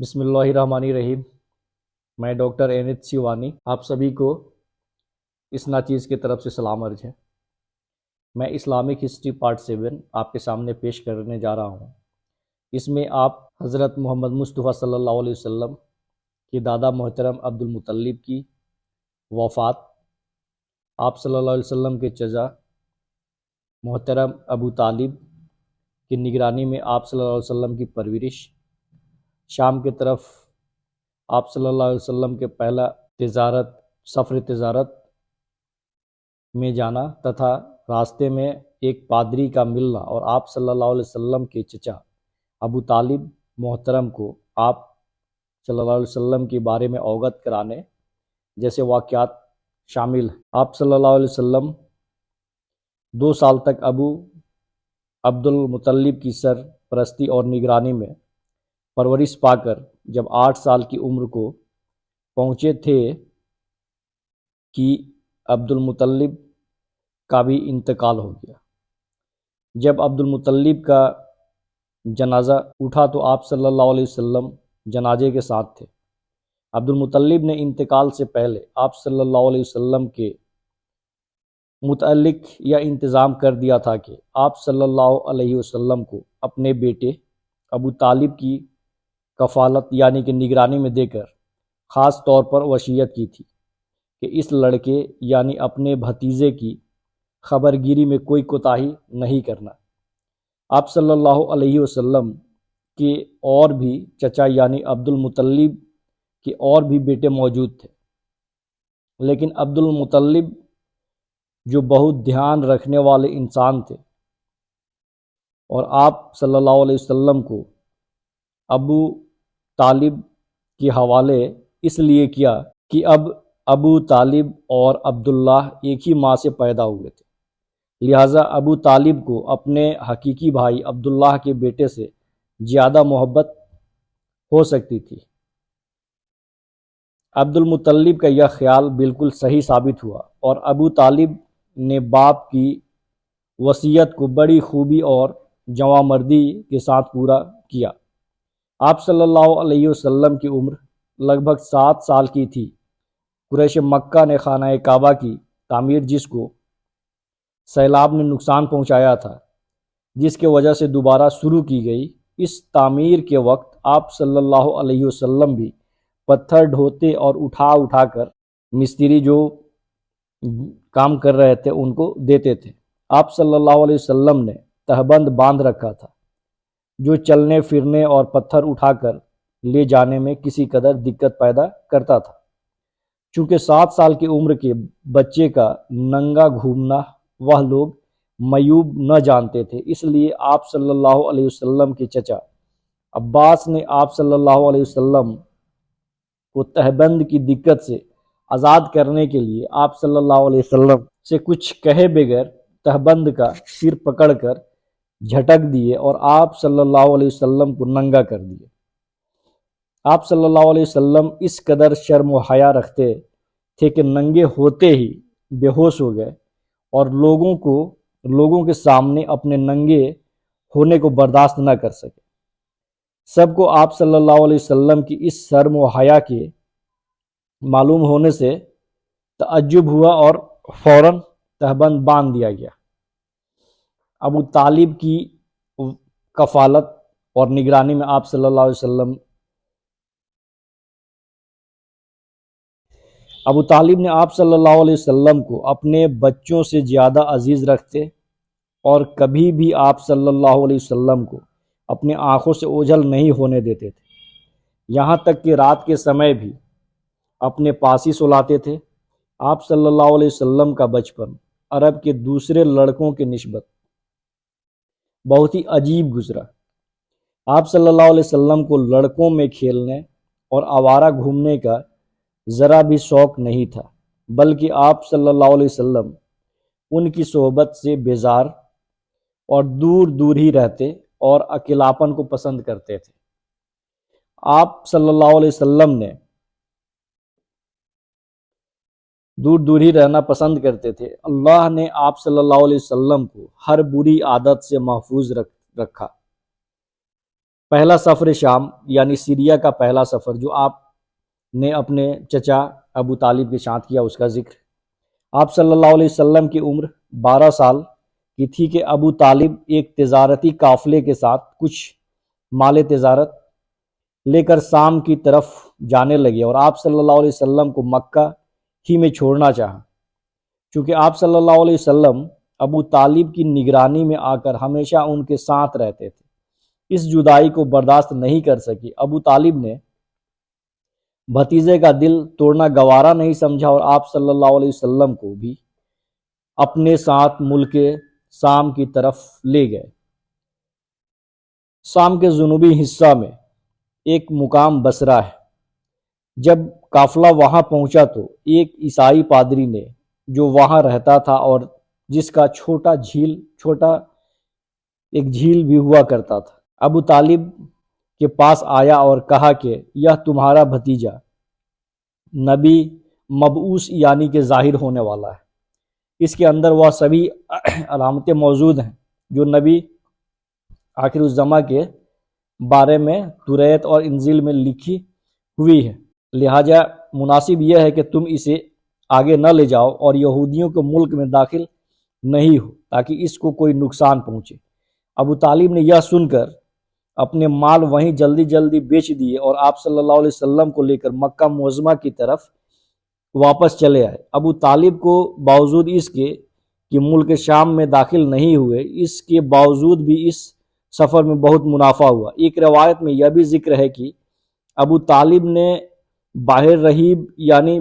بسم اللہ الرحمن الرحیم۔ میں ڈاکٹر اینت سیوانی آپ سبھی کو اس ناچیز کی طرف سے سلام عرض ہے۔ میں اسلامک ہسٹری پارٹ 7 آپ کے سامنے پیش کرنے جا رہا ہوں۔ اس میں آپ حضرت محمد مصطفیٰ صلی اللہ علیہ وسلم کی دادا محترم عبد المطلب کی وفات، آپ صلی اللہ علیہ وسلم کے چچا محترم ابو طالب کی نگرانی میں آپ صلی اللہ علیہ وسلم کی پرورش، شام کی طرف آپ صلی اللہ علیہ وسلم کے پہلا سفر تجارت میں جانا تتھا راستے میں ایک پادری کا ملنا اور آپ صلی اللہ علیہ وسلم کے چچا ابو طالب محترم کو آپ صلی اللہ علیہ وسلم کے بارے میں اوگت کرانے جیسے واقعات شامل ہیں۔ آپ صلی اللہ علیہ وسلم 2 سال تک ابو عبد المطلب کی سرپرستی اور نگرانی میں پرورش پا کر جب 8 سال کی عمر کو پہنچے تھے کہ عبد المطلب کا بھی انتقال ہو گیا۔ جب عبد المطلب کا جنازہ اٹھا تو آپ صلی اللہ علیہ وسلم جنازے کے ساتھ تھے۔ عبد المطلب نے انتقال سے پہلے آپ صلی اللہ علیہ وسلم کے متعلق یہ انتظام کر دیا تھا کہ آپ صلی اللہ علیہ وسلم کو اپنے بیٹے ابو طالب کی کفالت یعنی کہ نگرانی میں دے کر خاص طور پر وصیت کی تھی کہ اس لڑکے یعنی اپنے بھتیجے کی خبر گیری میں کوئی کوتاہی نہیں کرنا۔ آپ صلی اللہ علیہ وسلم کے اور بھی چچا یعنی عبد المطلب کے اور بھی بیٹے موجود تھے، لیکن عبد المطلب جو بہت دھیان رکھنے والے انسان تھے اور آپ صلی اللہ علیہ وسلم کو ابو طالب کے حوالے اس لیے کیا کہ اب ابو طالب اور عبداللہ ایک ہی ماں سے پیدا ہوئے تھے، لہٰذا ابو طالب کو اپنے حقیقی بھائی عبداللہ کے بیٹے سے زیادہ محبت ہو سکتی تھی۔ عبد المطلب کا یہ خیال بالکل صحیح ثابت ہوا اور ابو طالب نے باپ کی وصیت کو بڑی خوبی اور جوانمردی کے ساتھ پورا کیا۔ آپ صلی اللہ علیہ وسلم کی عمر لگ بھگ 7 سال کی تھی۔ قریش مکہ نے خانہ کعبہ کی تعمیر جس کو سیلاب نے نقصان پہنچایا تھا، جس کی وجہ سے دوبارہ شروع کی گئی، اس تعمیر کے وقت آپ صلی اللہ علیہ وسلم بھی پتھر ڈھوتے اور اٹھا کر مستری جو کام کر رہے تھے ان کو دیتے تھے۔ آپ صلی اللہ علیہ وسلم نے تہبند باندھ رکھا تھا جو چلنے پھرنے اور پتھر اٹھا کر لے جانے میں کسی قدر دقت پیدا کرتا تھا۔ چونکہ 7 سال کی عمر کے بچے کا ننگا گھومنا وہ لوگ معیوب نہ جانتے تھے، اس لیے آپ صلی اللہ علیہ وسلم کے چچا عباس نے آپ صلی اللہ علیہ وسلم کو تہبند کی دقت سے آزاد کرنے کے لیے آپ صلی اللہ علیہ وسلم سے کچھ کہے بغیر تہبند کا سر پکڑ کر جھٹک دیے اور آپ صلی اللہ علیہ وسلم کو ننگا کر دیے۔ آپ صلی اللہ علیہ وسلم اس قدر شرم و حیا رکھتے تھے کہ ننگے ہوتے ہی بے ہوش ہو گئے اور لوگوں کے سامنے اپنے ننگے ہونے کو برداشت نہ کر سکے۔ سب کو آپ صلی اللہ علیہ وسلم کی اس شرم و حیا کے معلوم ہونے سے تعجب ہوا اور فوراً تہبند باندھ دیا گیا۔ ابو طالب کی کفالت اور نگرانی میں آپ صلی اللہ علیہ وسلم ابو طالب نے آپ صلی اللہ علیہ وسلم کو اپنے بچوں سے زیادہ عزیز رکھتے اور کبھی بھی آپ صلی اللہ علیہ وسلم کو اپنے آنکھوں سے اوجھل نہیں ہونے دیتے تھے، یہاں تک کہ رات کے سمے بھی اپنے پاس ہی سلاتے تھے۔ آپ صلی اللہ علیہ وسلم کا بچپن عرب کے دوسرے لڑکوں کے نسبت بہت ہی عجیب گزرا۔ آپ صلی اللہ علیہ وسلم کو لڑکوں میں کھیلنے اور آوارہ گھومنے کا ذرا بھی شوق نہیں تھا، بلکہ آپ صلی اللہ علیہ وسلم ان کی صحبت سے بیزار اور دور ہی رہتے اور اکیلاپن کو پسند کرتے تھے۔ آپ صلی اللہ علیہ وسلم نے دور ہی رہنا پسند کرتے تھے۔ اللہ نے آپ صلی اللہ علیہ وسلم کو ہر بری عادت سے محفوظ رکھا۔ پہلا سفر شام یعنی سیریا کا پہلا سفر جو آپ نے اپنے چچا ابو طالب کے ساتھ کیا، اس کا ذکر۔ آپ صلی اللہ علیہ وسلم کی عمر 12 سال کی تھی کہ ابو طالب ایک تجارتی قافلے کے ساتھ کچھ مال تجارت لے کر شام کی طرف جانے لگے، اور آپ صلی اللہ علیہ وسلم کو مکہ ہی میں چھوڑنا چاہا۔ چونکہ آپ صلی اللہ علیہ وسلم ابو طالب کی نگرانی میں آ کر ہمیشہ ان کے ساتھ رہتے تھے، اس جدائی کو برداشت نہیں کر سکی۔ ابو طالب نے بھتیجے کا دل توڑنا گوارا نہیں سمجھا اور آپ صلی اللہ علیہ وسلم کو بھی اپنے ساتھ ملک شام کی طرف لے گئے۔ شام کے جنوبی حصہ میں ایک مقام بصرہ ہے۔ جب قافلہ وہاں پہنچا تو ایک عیسائی پادری نے جو وہاں رہتا تھا اور جس کا چھوٹا ایک جھیل بھی ہوا کرتا تھا، ابو طالب کے پاس آیا اور کہا کہ یہ تمہارا بھتیجا نبی مبعوث یعنی کہ ظاہر ہونے والا ہے، اس کے اندر وہ سبھی علامتیں موجود ہیں جو نبی آخر الزماں کے بارے میں توریت اور انجیل میں لکھی ہوئی ہے، لہٰذا مناسب یہ ہے کہ تم اسے آگے نہ لے جاؤ اور یہودیوں کے ملک میں داخل نہیں ہو تاکہ اس کو کوئی نقصان پہنچے۔ ابو طالب نے یہ سن کر اپنے مال وہیں جلدی جلدی بیچ دیے اور آپ صلی اللہ علیہ وسلم کو لے کر مکہ معظمہ کی طرف واپس چلے آئے۔ ابو طالب کو باوجود اس کے کہ ملک شام میں داخل نہیں ہوئے، اس کے باوجود بھی اس سفر میں بہت منافع ہوا۔ ایک روایت میں یہ بھی ذکر ہے کہ ابو طالب نے باہر رہیب یعنی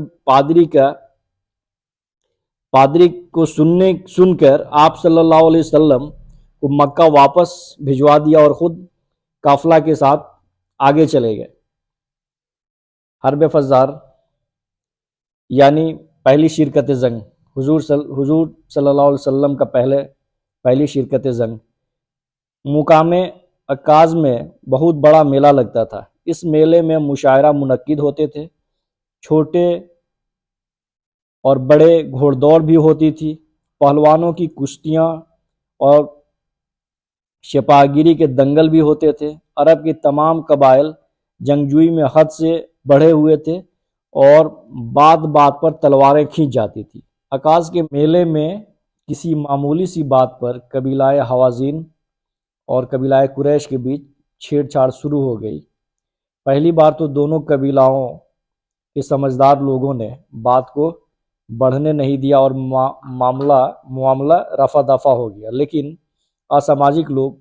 پادری کو سن کر آپ صلی اللہ علیہ وسلم کو مکہ واپس بھجوا دیا اور خود قافلہ کے ساتھ آگے چلے گئے۔ حرب فزار یعنی پہلی شرکت جنگ، حضور صلی اللہ علیہ وسلم کا پہلی شرکت جنگ۔ مقام عکاظ میں بہت بڑا میلہ لگتا تھا۔ اس میلے میں مشاعرہ منعقد ہوتے تھے، چھوٹے اور بڑے گھوڑ دوڑ بھی ہوتی تھی، پہلوانوں کی کشتیاں اور شپاگیری کے دنگل بھی ہوتے تھے۔ عرب کے تمام قبائل جنگجوئی میں حد سے بڑھے ہوئے تھے اور بات بات پر تلواریں کھینچ جاتی تھی۔ عکاظ کے میلے میں کسی معمولی سی بات پر قبیلہ حوازن اور قبیلہ قریش کے بیچ چھیڑ چھاڑ شروع ہو گئی۔ پہلی بار تو دونوں قبیلوں کے سمجھدار لوگوں نے بات کو بڑھنے نہیں دیا اور معاملہ رفع دفع ہو گیا، لیکن اساماجک لوگ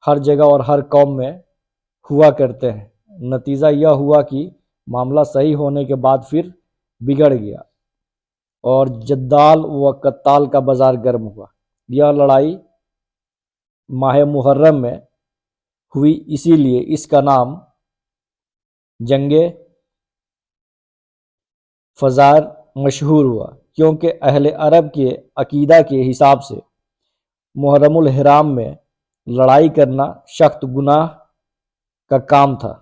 ہر جگہ اور ہر قوم میں ہوا کرتے ہیں۔ نتیجہ یہ ہوا کہ معاملہ صحیح ہونے کے بعد پھر بگڑ گیا اور جدال و قتال کا بازار گرم ہوا۔ یہ لڑائی ماہ محرم میں ہوئی، اسی لیے اس کا نام جنگ فزار مشہور ہوا، کیونکہ اہل عرب کے عقیدہ کے حساب سے محرم الحرام میں لڑائی کرنا سخت گناہ کا کام تھا۔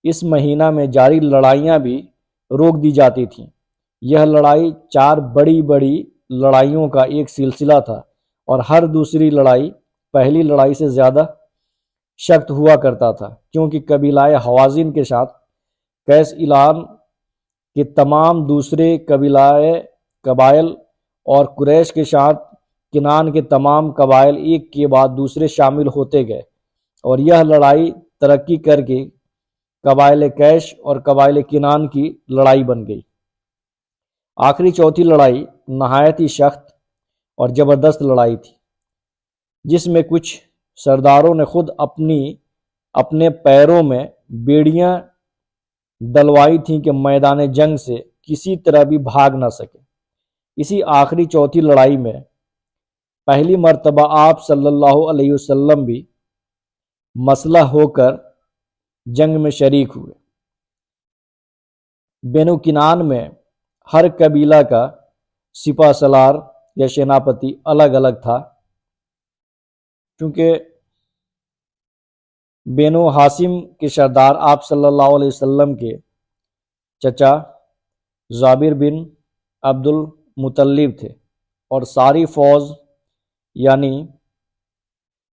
اس مہینہ میں جاری لڑائیاں بھی روک دی جاتی تھیں۔ یہ لڑائی 4 بڑی بڑی لڑائیوں کا ایک سلسلہ تھا اور ہر دوسری لڑائی پہلی لڑائی سے زیادہ سخت ہوا کرتا تھا، کیونکہ قبیلہ حوازن کے ساتھ قیس اعلان کے تمام دوسرے قبائل اور قریش کے ساتھ کنان کے تمام قبائل ایک کے بعد دوسرے شامل ہوتے گئے اور یہ لڑائی ترقی کر کے قبائل قیش اور قبائل کنان کی لڑائی بن گئی۔ آخری چوتھی لڑائی نہایت ہی سخت اور زبردست لڑائی تھی، جس میں کچھ سرداروں نے خود اپنے پیروں میں بیڑیاں ڈلوائی تھیں کہ میدان جنگ سے کسی طرح بھی بھاگ نہ سکے۔ اسی آخری چوتھی لڑائی میں پہلی مرتبہ آپ صلی اللہ علیہ وسلم بھی مسلح ہو کر جنگ میں شریک ہوئے۔ بنو کنان میں ہر قبیلہ کا سپہ سالار یا سیناپتی الگ الگ تھا، چونکہ بنو ہاشم کے سردار آپ صلی اللہ علیہ وسلم کے چچا جابر بن عبد المطلب تھے اور ساری فوج یعنی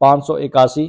581